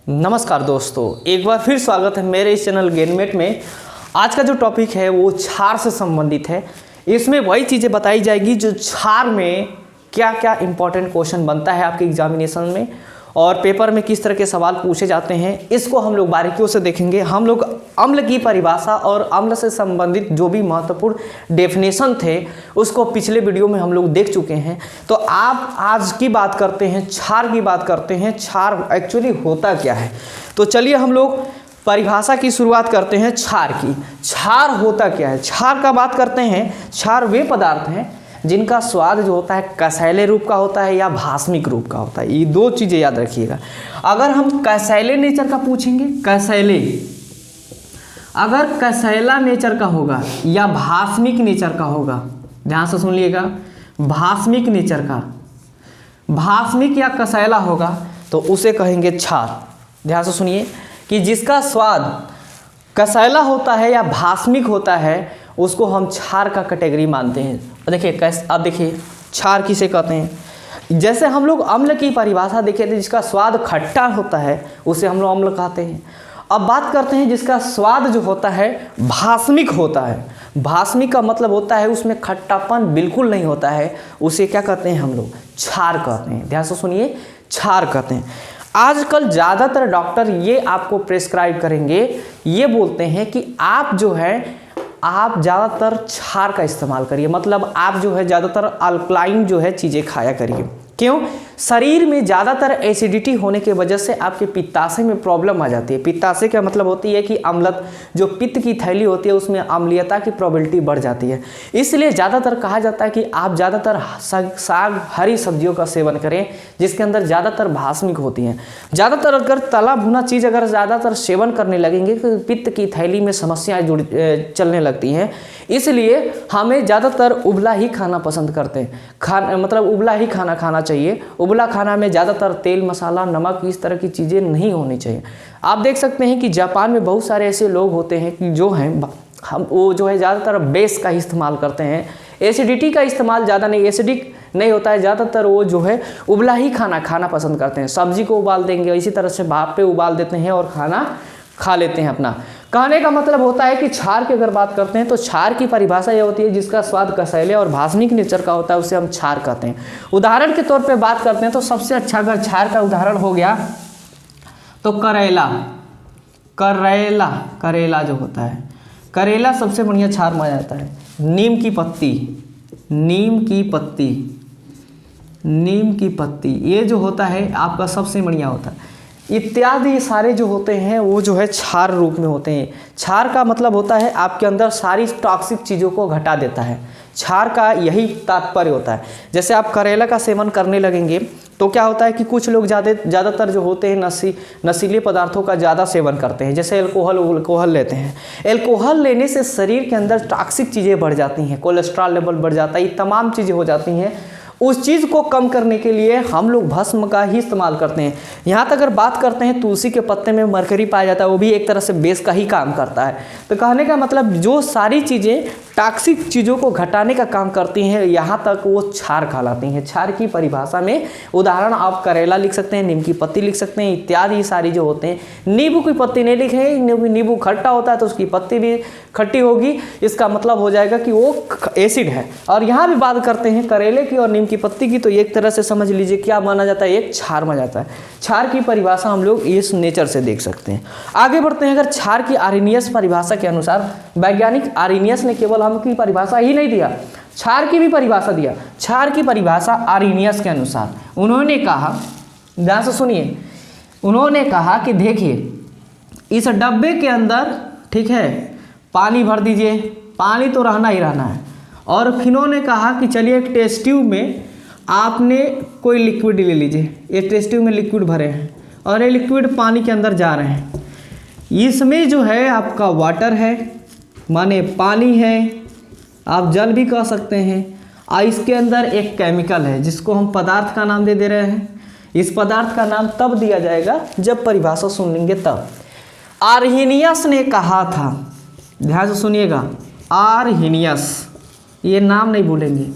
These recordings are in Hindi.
नमस्कार दोस्तों, एक बार फिर स्वागत है मेरे इस चैनल गेनमेट में। आज का जो टॉपिक है वो क्षार से संबंधित है। इसमें वही चीज़ें बताई जाएगी जो क्षार में क्या क्या इंपॉर्टेंट क्वेश्चन बनता है आपके एग्जामिनेशन में और पेपर में किस तरह के सवाल पूछे जाते हैं, इसको हम लोग बारीकियों से देखेंगे। हम लोग अम्ल की परिभाषा और अम्ल से संबंधित जो भी महत्वपूर्ण डेफिनेशन थे उसको पिछले वीडियो में हम लोग देख चुके हैं। तो आप आज की बात करते हैं, क्षार की बात करते हैं। क्षार एक्चुअली होता क्या है, तो चलिए हम लोग परिभाषा की शुरुआत करते हैं क्षार की। क्षार होता क्या है, क्षार का बात करते हैं। क्षार वे पदार्थ हैं जिनका स्वाद जो होता है कसैले रूप का होता है या भास्मिक रूप का होता है। ये दो चीज़ें याद रखिएगा। अगर हम कसैले नेचर का पूछेंगे, कसैले अगर कसैला नेचर का होगा या भास्मिक नेचर का होगा, ध्यान से सुनिएगा, भास्मिक नेचर का, भास्मिक या कसैला होगा तो उसे कहेंगे क्षार। ध्यान से सुनिए कि जिसका स्वाद कसैला होता है या भास्मिक होता है उसको हम क्षार का कैटेगरी मानते हैं। देखिए कैसे, अब देखिए क्षार किसे कहते हैं। जैसे हम लोग अम्ल की परिभाषा देखे थे, जिसका स्वाद खट्टा होता है उसे हम लोग अम्ल कहते हैं। अब बात करते हैं जिसका स्वाद जो होता है भास्मिक होता है। भास्मिक का मतलब होता है उसमें खट्टापन बिल्कुल नहीं होता है, उसे क्या कहते हैं हम लोग, क्षार कहते हैं। ध्यान से सुनिए, क्षार कहते हैं। आजकल ज़्यादातर डॉक्टर ये आपको प्रेस्क्राइब करेंगे, ये बोलते हैं कि आप जो है आप ज़्यादातर क्षार का इस्तेमाल करिए, मतलब आप जो है ज़्यादातर अल्कलाइन जो है चीज़ें खाया करिए। क्यों? शरीर में ज़्यादातर एसिडिटी होने की वजह से आपके पित्ताशय में प्रॉब्लम आ जाती है। पित्ताशय का मतलब होती है कि अम्लत, जो पित्त की थैली होती है उसमें अम्लीयता की प्रोबेबिलिटी बढ़ जाती है। इसलिए ज़्यादातर कहा जाता है कि आप ज़्यादातर साग हरी सब्जियों का सेवन करें जिसके अंदर ज़्यादातर भास्मिक होती हैं। ज़्यादातर अगर तला भुना चीज़ अगर ज़्यादातर सेवन करने लगेंगे तो पित्त की थैली में समस्याएँ चलने लगती हैं। इसलिए हमें ज़्यादातर उबला ही खाना पसंद करते हैं। मतलब उबला ही खाना खाना चाहिए। उबला खाना में ज़्यादातर तेल, मसाला, नमक, इस तरह की चीज़ें नहीं होनी चाहिए। आप देख सकते हैं कि जापान में बहुत सारे ऐसे लोग होते हैं कि जो हैं वो जो है ज़्यादातर बेस का इस्तेमाल करते हैं। एसिडिटी का इस्तेमाल ज़्यादा नहीं, एसिडिक नहीं होता है, ज़्यादातर वो जो है उबला ही खाना खाना पसंद करते हैं। सब्जी को उबाल देंगे, इसी तरह से भाप पे उबाल देते हैं और खाना खा लेते हैं अपना। कहने का मतलब होता है कि क्षार की अगर बात करते हैं तो क्षार की परिभाषा यह होती है जिसका स्वाद कसैले और भास्मिक नेचर का होता है उसे हम क्षार कहते हैं। उदाहरण के तौर पे बात करते हैं तो सबसे अच्छा अगर क्षार का उदाहरण हो गया तो करेला। करेला करेला जो होता है, करेला सबसे बढ़िया क्षार माना जाता है। नीम की पत्ती, नीम की पत्ती, नीम की पत्ती, ये जो होता है आपका सबसे बढ़िया होता है। इत्यादि सारे जो होते हैं वो जो है क्षार रूप में होते हैं। क्षार का मतलब होता है आपके अंदर सारी टॉक्सिक चीज़ों को घटा देता है। क्षार का यही तात्पर्य होता है। जैसे आप करेला का सेवन करने लगेंगे तो क्या होता है कि कुछ लोग ज़्यादातर जो होते हैं नशीले पदार्थों का ज़्यादा सेवन करते हैं। जैसे अल्कोहल लेते हैं। अल्कोहल लेने से शरीर के अंदर टॉक्सिक चीज़ें बढ़ जाती हैं, कोलेस्ट्रॉल लेवल बढ़ जाता है, ये तमाम चीज़ें हो जाती हैं। उस चीज़ को कम करने के लिए हम लोग भस्म का ही इस्तेमाल करते हैं। यहाँ तक अगर बात करते हैं तुलसी के पत्ते में मरकरी पाया जाता है, वो भी एक तरह से बेस का ही काम करता है। तो कहने का मतलब जो सारी चीज़ें टॉक्सिक चीज़ों को घटाने का काम करती हैं यहाँ तक वो क्षार कहलाती हैं। क्षार की परिभाषा में उदाहरण आप करेला लिख सकते हैं, नीम की पत्ती लिख सकते हैं, इत्यादि सारी जो होते हैं। नींबू की पत्ती नहीं लिखेंगे, नींबू खट्टा होता है तो उसकी पत्ती भी खट्टी होगी, इसका मतलब हो जाएगा कि वो एसिड है। और यहाँ भी बात करते हैं करेले की और नीम की पत्ती की, तो एक तरह से समझ लीजिए क्या माना जाता है, एक क्षार माना जाता है। क्षार की परिभाषा हम लोग इस नेचर से देख सकते हैं। आगे बढ़ते हैं। अगर क्षार की आर्हेनियस परिभाषा के अनुसार, वैज्ञानिक आर्हेनियस ने केवल हम की परिभाषा ही नहीं दिया, क्षार की भी परिभाषा दिया। क्षार की परिभाषा आर्हेनियस के अनुसार उन्होंने कहा, ध्यान से सुनिए, उन्होंने कहा कि देखिए इस डब्बे के अंदर, ठीक है, पानी भर दीजिए, पानी तो रहना ही रहना है। और फिर उन्होंने कहा कि चलिए एक टेस्ट ट्यूब में आपने कोई लिक्विड ले लीजिए। ये टेस्ट ट्यूब में लिक्विड भरे हैं और ये लिक्विड पानी के अंदर जा रहे हैं। इसमें जो है आपका वाटर है, माने पानी है, आप जल भी कह सकते हैं। और इसके अंदर एक केमिकल है जिसको हम पदार्थ का नाम दे रहे हैं। इस पदार्थ का नाम तब दिया जाएगा जब परिभाषा सुन लेंगे तब। आर्हेनियस ने कहा था, ध्यान से सुनिएगा, आर्हेनियस, ये नाम नहीं भूलेंगे।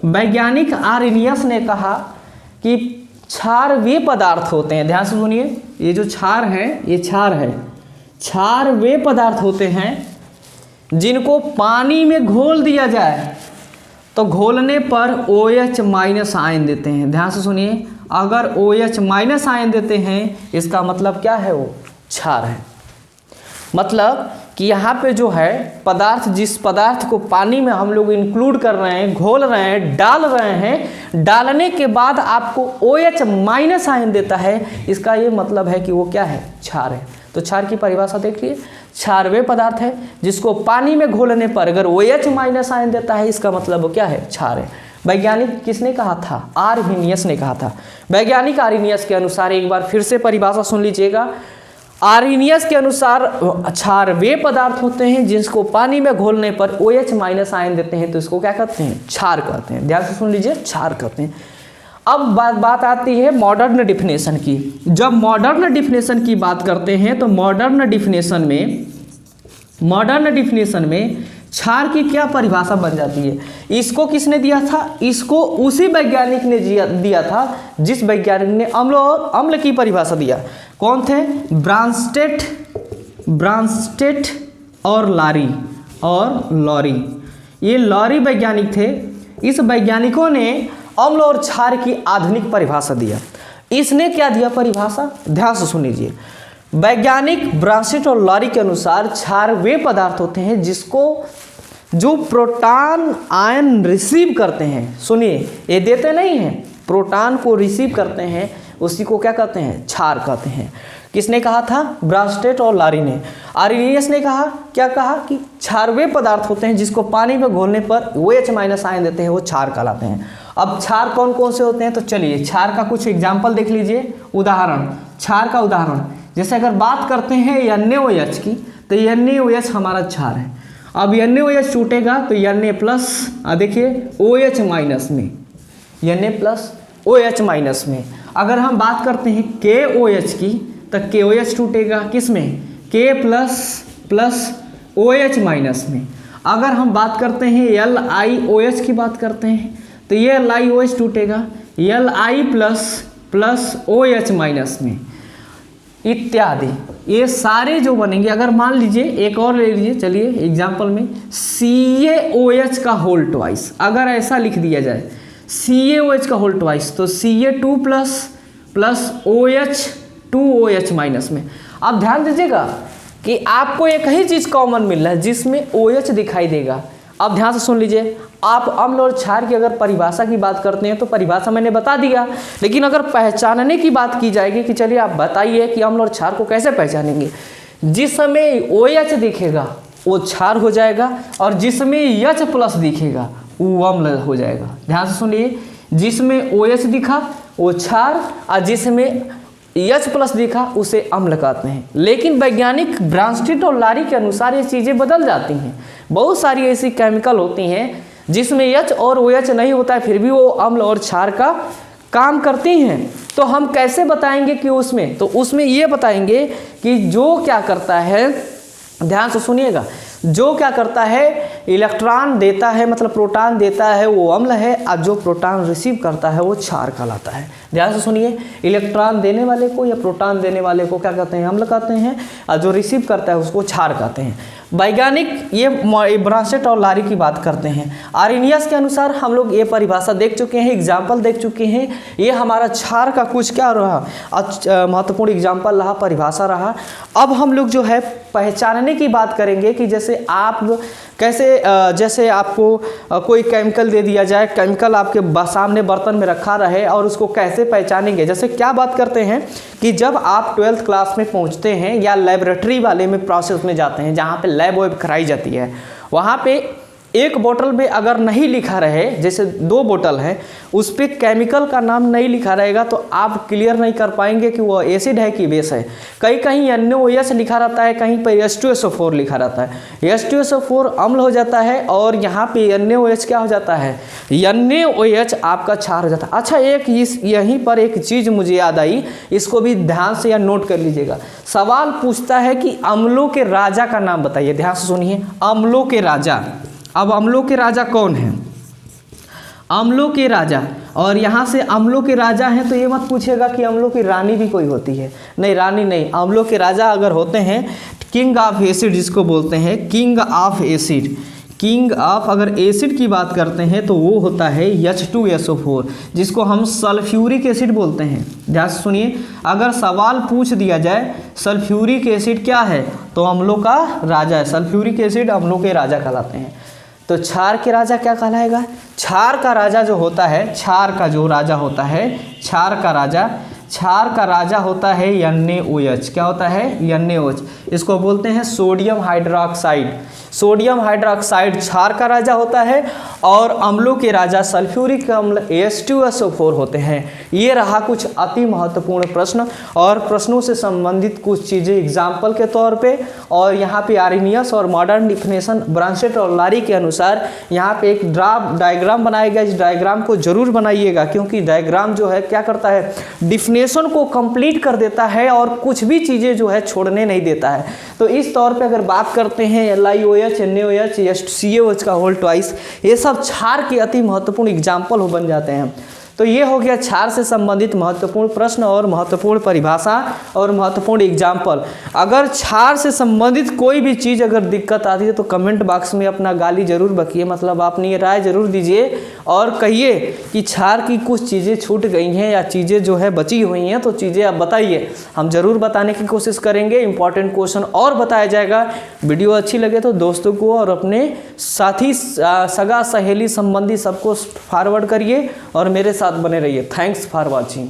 वैज्ञानिक आर्हेनियस ने कहा कि क्षार वे पदार्थ होते हैं, ध्यान से सुनिए, ये जो क्षार है ये क्षार है, क्षार वे पदार्थ होते हैं जिनको पानी में घोल दिया जाए तो घोलने पर OH माइनस आयन देते हैं। ध्यान से सुनिए, अगर OH माइनस आयन देते हैं इसका मतलब क्या है, वो क्षार है। मतलब कि यहाँ पे जो है पदार्थ, जिस पदार्थ को पानी में हम लोग इंक्लूड कर रहे हैं, घोल रहे हैं, डाल रहे हैं, डालने के बाद आपको OH माइनस आयन देता है, इसका ये मतलब है कि वो क्या है, क्षार है। तो क्षार की परिभाषा देखिए, क्षार वे पदार्थ है जिसको पानी में घोलने पर अगर OH माइनस आयन देता है, इसका मतलब वो क्या है, क्षार है। वैज्ञानिक किसने कहा था, आर्हीनियस ने कहा था। वैज्ञानिक आर्हीनियस के अनुसार, एक बार फिर से परिभाषा सुन लीजिएगा, आर्हीनियस के अनुसार क्षार वे पदार्थ होते हैं जिसको पानी में घोलने पर OH माइनस आयन देते हैं, तो इसको क्या कहते हैं, क्षार कहते हैं। ध्यान से सुन लीजिए, क्षार कहते हैं। अब बात आती है मॉडर्न डिफिनेशन की। जब मॉडर्न डिफिनेशन की बात करते हैं तो मॉडर्न डिफिनेशन में क्षार की क्या परिभाषा बन जाती है। इसको किसने दिया था, इसको उसी वैज्ञानिक ने दिया था जिस वैज्ञानिक ने अम्ल की परिभाषा दिया। कौन थे, ब्रांस्टेट और लॉरी। ये लॉरी वैज्ञानिक थे। इस वैज्ञानिकों ने अम्ल और क्षार की आधुनिक परिभाषा दिया। इसने क्या दिया परिभाषा, ध्यान से सुन लीजिए। वैज्ञानिक ब्रांस्टेट और लॉरी के अनुसार क्षार वे पदार्थ होते हैं जो प्रोटॉन आयन रिसीव करते हैं। सुनिए, ये देते नहीं हैं, प्रोटॉन को रिसीव करते हैं, उसी को क्या कहते हैं, क्षार कहते हैं। किसने कहा था, ब्रांस्टेट और लॉरी ने। आर्हीनियस ने कहा, क्या कहा कि क्षार वे पदार्थ होते हैं जिसको पानी में घोलने पर OH माइनस आयन देते हैं, वो क्षार कहलाते हैं। अब क्षार कौन कौन से होते हैं, तो चलिए क्षार का कुछ एग्जाम्पल देख लीजिए। उदाहरण, क्षार का उदाहरण, जैसे अगर बात करते हैं NaOH की, तो NaOH हमारा क्षार है। अब NaOH छूटेगा तो Na प्लस, देखिए OH माइनस में, Na प्लस OH माइनस में। अगर हम बात करते हैं KOH की, तो KOH टूटेगा किस में, K प्लस OH माइनस में। अगर हम बात करते हैं LiOH की बात करते हैं, तो ये LiOH टूटेगा Li प्लस OH माइनस में, इत्यादि। ये सारे जो बनेंगे, अगर मान लीजिए एक और ले लीजिए, चलिए एग्जाम्पल में CaOH का होल ट्वाइस, अगर ऐसा लिख दिया जाए CaOH का होल ट्वाइस, तो Ca2 plus OH 2OH minus में। अब ध्यान दीजिएगा कि आपको एक ही चीज़ कॉमन मिल रहा है जिसमें OH दिखाई देगा। अब ध्यान से सुन लीजिए, आप अम्ल और क्षार की अगर परिभाषा की बात करते हैं तो परिभाषा मैंने बता दिया, लेकिन अगर पहचानने की बात की जाएगी कि चलिए आप बताइए कि अम्ल और क्षार को कैसे पहचानेंगे। जिसमें OH दिखेगा वो क्षार हो जाएगा, और जिसमें H प्लस दिखेगा वो अम्ल हो जाएगा। ध्यान से सुनिए, जिसमें OH दिखा वो क्षार, और जिसमें H प्लस दिखा उसे अम्ल कहते हैं। लेकिन वैज्ञानिक ब्रांस्टेट और लॉरी के अनुसार ये चीज़ें बदल जाती हैं। बहुत सारी ऐसी केमिकल होती हैं जिसमें H और OH नहीं होता है, फिर भी वो अम्ल और क्षार का काम करती हैं। तो हम कैसे बताएंगे कि उसमें ये बताएंगे कि जो क्या करता है, ध्यान से सुनिएगा, जो क्या करता है, इलेक्ट्रॉन देता है, मतलब प्रोटॉन देता है, वो अम्ल है, और जो प्रोटॉन रिसीव करता है वो क्षार कहलाता है। ध्यान से सुनिए, इलेक्ट्रॉन देने वाले को या प्रोटॉन देने वाले को क्या कहते हैं, अम्ल कहते हैं, और जो रिसीव करता है उसको क्षार कहते हैं। वैज्ञानिक ये ब्रांस्टेट और लॉरी की बात करते हैं। आर्हीनियस के अनुसार हम लोग ये परिभाषा देख चुके हैं, एग्जाम्पल देख चुके हैं। ये हमारा क्षार का कुछ क्या रहा, महत्वपूर्ण एग्जाम्पल रहा, परिभाषा रहा। अब हम लोग जो है पहचानने की बात करेंगे कि जैसे आप कैसे, जैसे आपको कोई केमिकल दे दिया जाए, केमिकल आपके सामने बर्तन में रखा रहे, और उसको कैसे पहचानेंगे। जैसे क्या बात करते हैं कि जब आप 12th क्लास में पहुंचते हैं या लेबोरेटरी वाले में प्रोसेस में जाते हैं जहाँ पे लैब वेब कराई जाती है, वहाँ पे एक बोतल में अगर नहीं लिखा रहे, जैसे 2 बोतल है, उस पर केमिकल का नाम नहीं लिखा रहेगा तो आप क्लियर नहीं कर पाएंगे कि वो एसिड है कि बेस है। कहीं NaOH लिखा रहता है, कहीं पर H2SO4 लिखा रहता है। H2SO4 अम्ल हो जाता है, और यहाँ पे NaOH क्या हो जाता है, NaOH आपका क्षार हो जाता है। अच्छा, यहीं पर एक चीज़ मुझे याद आई, इसको भी ध्यान से या नोट कर लीजिएगा। सवाल पूछता है कि अम्लों के राजा का नाम बताइए। ध्यान से सुनिए, अम्लों के राजा। अब अम्लों के राजा कौन हैं? अम्लों के राजा, और यहाँ से अम्लों के राजा हैं तो ये मत पूछेगा कि अम्लों की रानी भी कोई होती है, नहीं रानी नहीं, अम्लों के राजा अगर होते हैं किंग ऑफ एसिड जिसको बोलते हैं, king of acid, king of अगर एसिड की बात करते हैं तो वो होता है H2SO4 जिसको हम सल्फ्यूरिक एसिड बोलते हैं। ध्यान से सुनिए, अगर सवाल पूछ दिया जाए सल्फ्यूरिक एसिड क्या है तो अम्लों का राजा है, सल्फ्यूरिक एसिड अम्लों के राजा कहलाते हैं। तो क्षार के राजा क्या कहलाएगा? क्षार का राजा जो होता है, क्षार का जो राजा होता है, क्षार का राजा होता है NaOH। क्या होता है? NaOH। इसको बोलते हैं सोडियम हाइड्रोक्साइड। सोडियम हाइड्रोक्साइड क्षार का राजा होता है और अम्लों के राजा सल्फ्यूरिक अम्ल H2SO4 होते हैं। ये रहा कुछ अति महत्वपूर्ण प्रश्न और प्रश्नों से संबंधित कुछ चीज़ें एग्जाम्पल के तौर पे, और यहाँ पे आर्नियस और मॉडर्न डिफिनेशन ब्रांचेट और लारी के अनुसार यहाँ पे एक डायग्राम बनाया गया। इस डायग्राम को जरूर बनाइएगा क्योंकि डायग्राम जो है क्या करता है, डिफिनेशन को कंप्लीट कर देता है और कुछ भी चीज़ें जो है छोड़ने नहीं देता है। तो इस तौर पे अगर बात करते हैं LiOH, NaOH, CaOH का होल ट्वाइस, ये सब क्षार के अति महत्वपूर्ण एग्जाम्पल बन जाते हैं। तो ये हो गया क्षार से संबंधित महत्वपूर्ण प्रश्न और महत्वपूर्ण परिभाषा और महत्वपूर्ण एग्जाम्पल। अगर क्षार से संबंधित कोई भी चीज़ अगर दिक्कत आती है तो कमेंट बॉक्स में अपना गाली जरूर बकिए, मतलब आपने ये राय जरूर दीजिए और कहिए कि क्षार की कुछ चीज़ें छूट गई हैं या चीज़ें जो है बची हुई हैं तो चीज़ें आप बताइए, हम ज़रूर बताने की कोशिश करेंगे। इंपॉर्टेंट क्वेश्चन और बताया जाएगा। वीडियो अच्छी लगे तो दोस्तों को और अपने साथी सगा सहेली संबंधी सबको फॉरवर्ड करिए और मेरे साथ बने रहिए। Thanks for watching.